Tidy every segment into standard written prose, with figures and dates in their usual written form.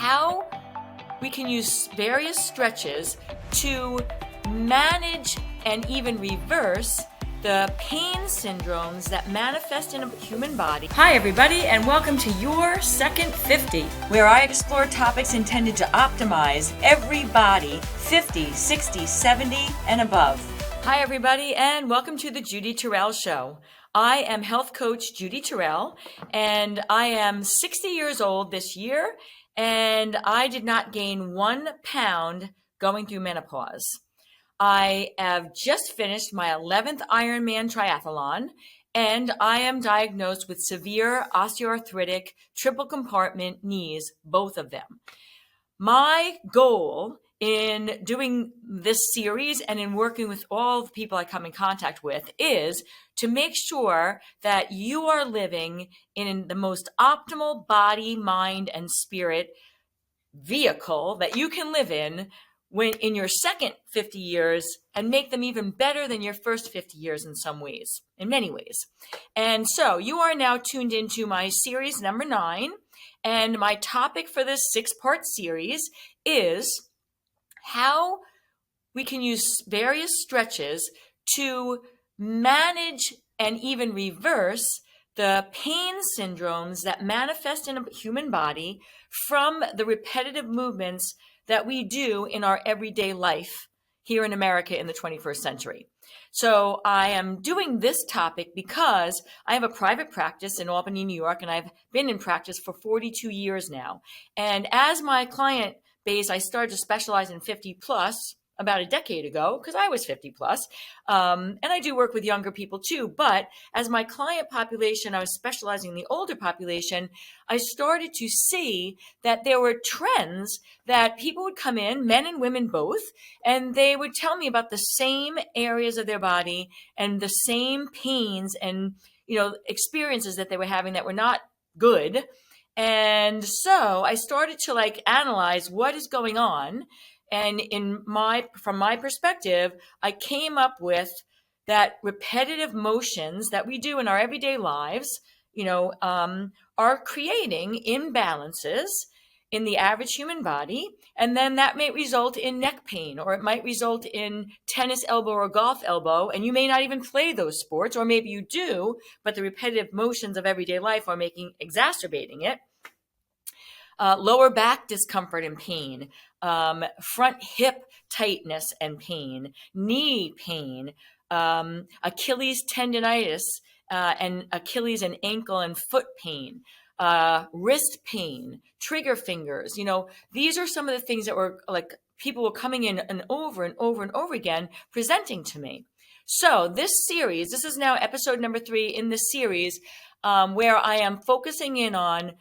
how we can use various stretches to manage and even reverse the pain syndromes that manifest in a human body. Hi everybody, and welcome to Your Second 50, where I explore topics intended to optimize every body 50, 60, 70, and above. Hi everybody, and welcome to the Judy Terrell Show. I am health coach Judy Terrell, and I am 60 years old this year, and I did not gain 1 pound going through menopause. I have just finished my 11th Ironman triathlon, and I am diagnosed with severe osteoarthritic triple compartment knees, both of them. My goal in doing this series and in working with all the people I come in contact with is to make sure that you are living in the most optimal body, mind, and spirit vehicle that you can live in when in your second 50 years, and make them even better than your first 50 years in some ways, in many ways. And so you are now tuned into my series number 9, and my topic for this 6-part series is how we can use various stretches to manage and even reverse the pain syndromes that manifest in a human body from the repetitive movements that we do in our everyday life here in America in the 21st century. So I am doing this topic because I have a private practice in Albany, New York, and I've been in practice for 42 years now. And as my client base, I started to specialize in 50 plus about a decade ago because I was 50 plus. And I do work with younger people too. But as my client population, I was specializing in the older population, I started to see that there were trends that people would come in, men and women both, and they would tell me about the same areas of their body and the same pains and, experiences that they were having that were not good. And so I started to analyze what is going on. And from my perspective, I came up with that repetitive motions that we do in our everyday lives, are creating imbalances in the average human body. And then that may result in neck pain, or it might result in tennis elbow or golf elbow. And you may not even play those sports, or maybe you do, but the repetitive motions of everyday life are exacerbating it. Lower back discomfort and pain, front hip tightness and pain, knee pain, Achilles tendonitis, and Achilles and ankle and foot pain, wrist pain, trigger fingers. These are some of the things that were people were coming in and over and over and over again presenting to me. So this is now episode number 3 in this series, where I am focusing in on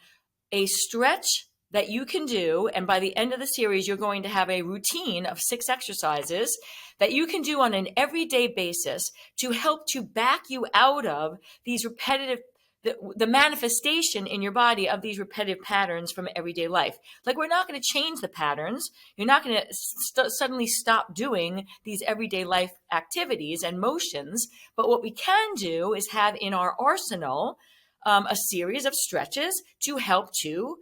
a stretch that you can do. And by the end of the series, you're going to have a routine of 6 exercises that you can do on an everyday basis to help to back you out of these repetitive, the manifestation in your body of these repetitive patterns from everyday life. We're not going to change the patterns. You're not going to suddenly stop doing these everyday life activities and motions. But what we can do is have in our arsenal a series of stretches to help to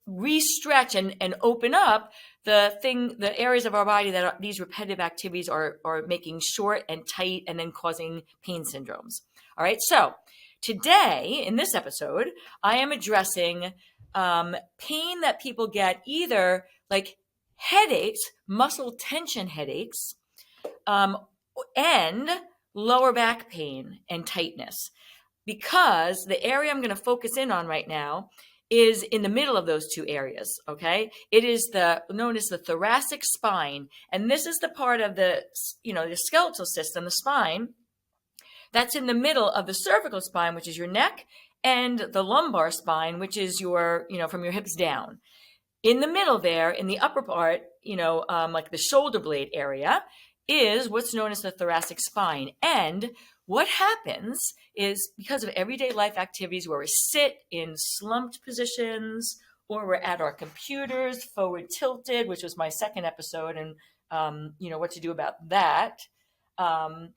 re-stretch and open up the areas of our body that these repetitive activities are making short and tight and then causing pain syndromes. All right. So today in this episode, I am addressing pain that people get, either headaches, muscle tension headaches, and lower back pain and tightness. Because the area I'm going to focus in on right now is in the middle of those 2 areas, okay? It is known as the thoracic spine, and this is the part of the skeletal system, the spine, that's in the middle of the cervical spine, which is your neck, and the lumbar spine, which is your, from your hips down. In the middle there, in the upper part, like the shoulder blade area, is what's known as the thoracic spine. And what happens is, because of everyday life activities where we sit in slumped positions, or we're at our computers forward tilted, which was my second episode, and what to do about that, and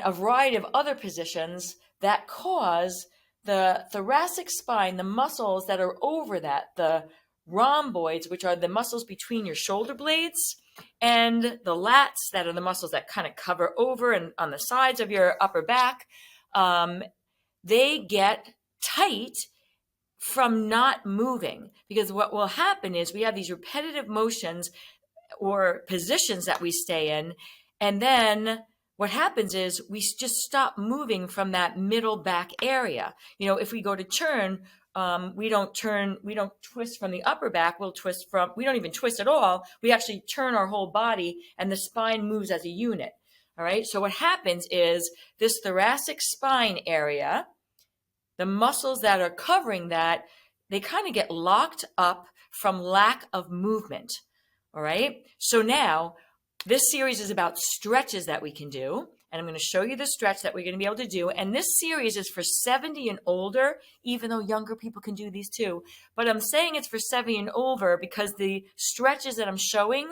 a variety of other positions that cause the thoracic spine, the muscles that are over that, the rhomboids, which are the muscles between your shoulder blades, and the lats, that are the muscles that kind of cover over and on the sides of your upper back, they get tight from not moving. Because what will happen is we have these repetitive motions or positions that we stay in, and then what happens is we just stop moving from that middle back area. If we go to turn, we don't twist from the upper back. We don't even twist at all. We actually turn our whole body, and the spine moves as a unit. All right. So what happens is this thoracic spine area, the muscles that are covering that, they kind of get locked up from lack of movement. All right. So now this series is about stretches that we can do. And I'm going to show you the stretch that we're going to be able to do. And this series is for 70 and older, even though younger people can do these too. But I'm saying it's for 70 and over because the stretches that I'm showing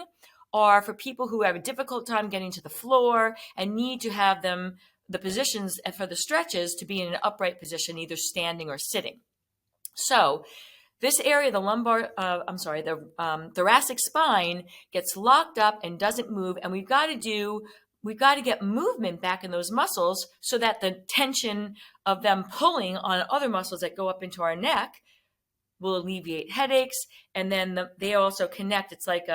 are for people who have a difficult time getting to the floor and need to have the positions for the stretches to be in an upright position, either standing or sitting. So this area, the thoracic spine gets locked up and doesn't move, and we've got to get movement back in those muscles so that the tension of them pulling on other muscles that go up into our neck will alleviate headaches. And then they also connect. It's like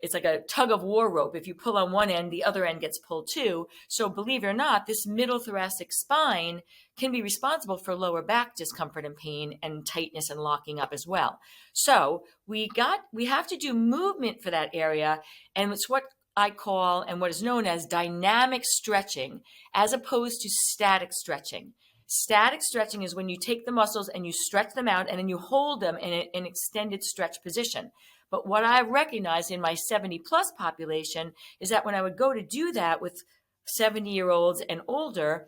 it's like a tug of war rope. If you pull on one end, the other end gets pulled too. So believe it or not, this middle thoracic spine can be responsible for lower back discomfort and pain and tightness and locking up as well. So we have to do movement for that area. And it's what I call, and what is known as, dynamic stretching, as opposed to static stretching. Static stretching is when you take the muscles and you stretch them out and then you hold them in an extended stretch position. But what I recognized in my 70 plus population is that when I would go to do that with 70-year-olds and older,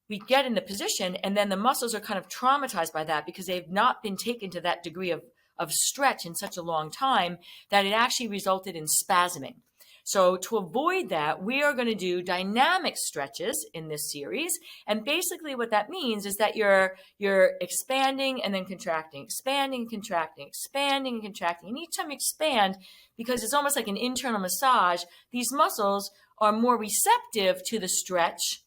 we get in the position and then the muscles are kind of traumatized by that because they've not been taken to that degree of stretch in such a long time that it actually resulted in spasming. So to avoid that, we are going to do dynamic stretches in this series. And basically what that means is that you're expanding and then contracting, expanding and contracting, expanding and contracting. And each time you expand, because it's almost like an internal massage, these muscles are more receptive to the stretch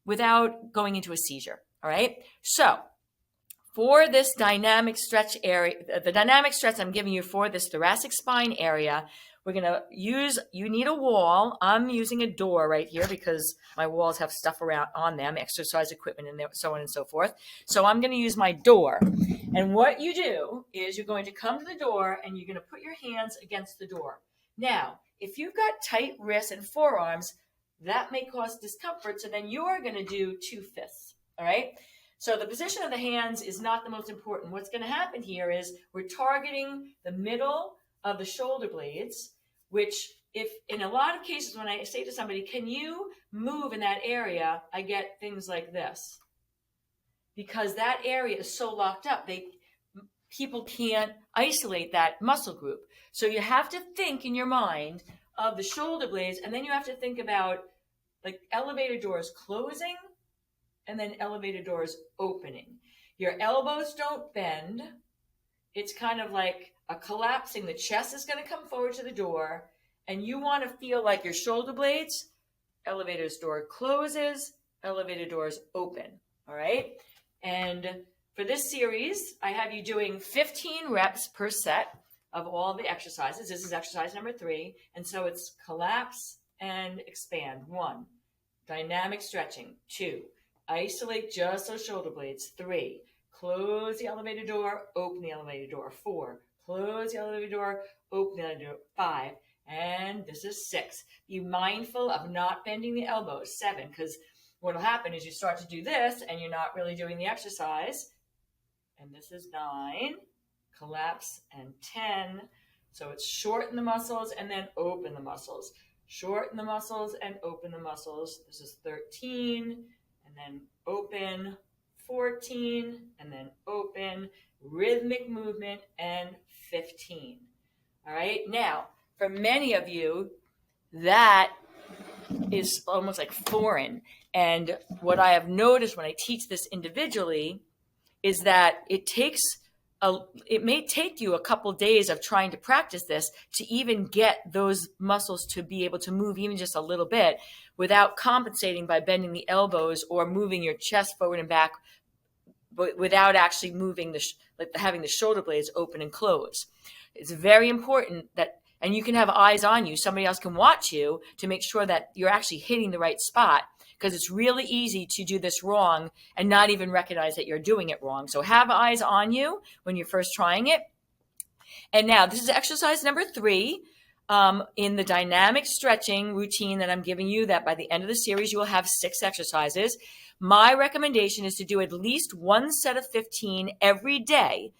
without going into a seizure. All right. So for this dynamic stretch area, the dynamic stretch I'm giving you for this thoracic spine area, we're going to you need a wall. I'm using a door right here because my walls have stuff around on them, exercise equipment and so on and so forth. So I'm going to use my door. And what you do is you're going to come to the door and you're going to put your hands against the door. Now, if you've got tight wrists and forearms, that may cause discomfort. So then you're going to do 2/5. All right. So the position of the hands is not the most important. What's going to happen here is we're targeting the middle of the shoulder blades, which if in a lot of cases when I say to somebody, can you move in that area, I get things like this. Because that area is so locked up, people can't isolate that muscle group. So you have to think in your mind of the shoulder blades, and then you have to think about like elevator doors closing and then elevator doors opening. Your elbows don't bend. It's kind of like a collapsing. The chest is going to come forward to the door, and you want to feel like your shoulder blades, elevator's door closes, elevator doors open. All right. And for this series, I have you doing 15 reps per set of all the exercises. This is exercise number 3. And so it's collapse and expand. 1, dynamic stretching. 2, isolate just those shoulder blades. 3, close the elevator door, open the elevator door. 4, close the elevator door, open the elevator door. 5, and this is 6. Be mindful of not bending the elbows. 7, because what will happen is you start to do this and you're not really doing the exercise. And this is 9, collapse, and 10. So it's shorten the muscles and then open the muscles. Shorten the muscles and open the muscles. This is 13, and then open. 14, and then open. Rhythmic movement, and 15. All right. Now, for many of you, that is almost like foreign. And what I have noticed when I teach this individually is that it may take you a couple days of trying to practice this to even get those muscles to be able to move even just a little bit without compensating by bending the elbows or moving your chest forward and back, but without actually moving having the shoulder blades open and close. It's very important that, and you can have eyes on you. Somebody else can watch you to make sure that you're actually hitting the right spot, because it's really easy to do this wrong and not even recognize that you're doing it wrong. So have eyes on you when you're first trying it. And now this is exercise number 3 in the dynamic stretching routine that I'm giving you, that by the end of the series, you will have 6 exercises. My recommendation is to do at least 1 set of 15 every day,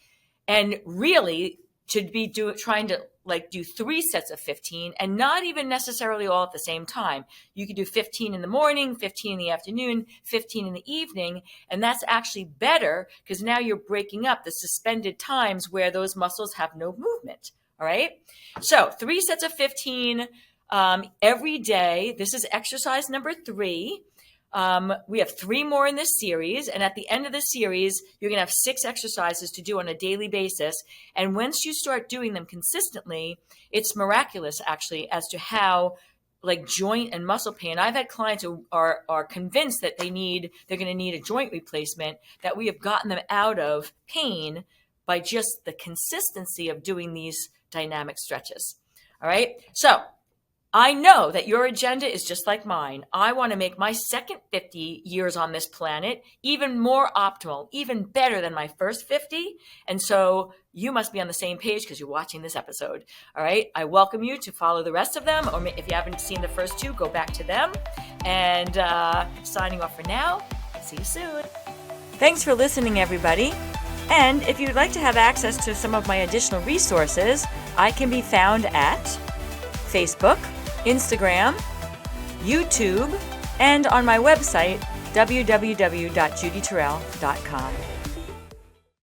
and really to be trying to do 3 sets of 15, and not even necessarily all at the same time. You could do 15 in the morning, 15 in the afternoon, 15 in the evening, and that's actually better because now you're breaking up the suspended times where those muscles have no movement. All right. So 3 sets of 15 every day. This is exercise number 3. We have 3 more in this series, and at the end of the series, you're going to have 6 exercises to do on a daily basis. And once you start doing them consistently, it's miraculous actually as to how joint and muscle pain. I've had clients who are convinced that they're going to need a joint replacement, that we have gotten them out of pain by just the consistency of doing these dynamic stretches. All right. So I know that your agenda is just like mine. I want to make my second 50 years on this planet even more optimal, even better than my first 50. And so you must be on the same page because you're watching this episode. All right. I welcome you to follow the rest of them, or if you haven't seen the first 2, go back to them. And signing off for now. See you soon. Thanks for listening, everybody. And if you'd like to have access to some of my additional resources, I can be found at Facebook, Instagram, YouTube, and on my website, www.judyterrell.com.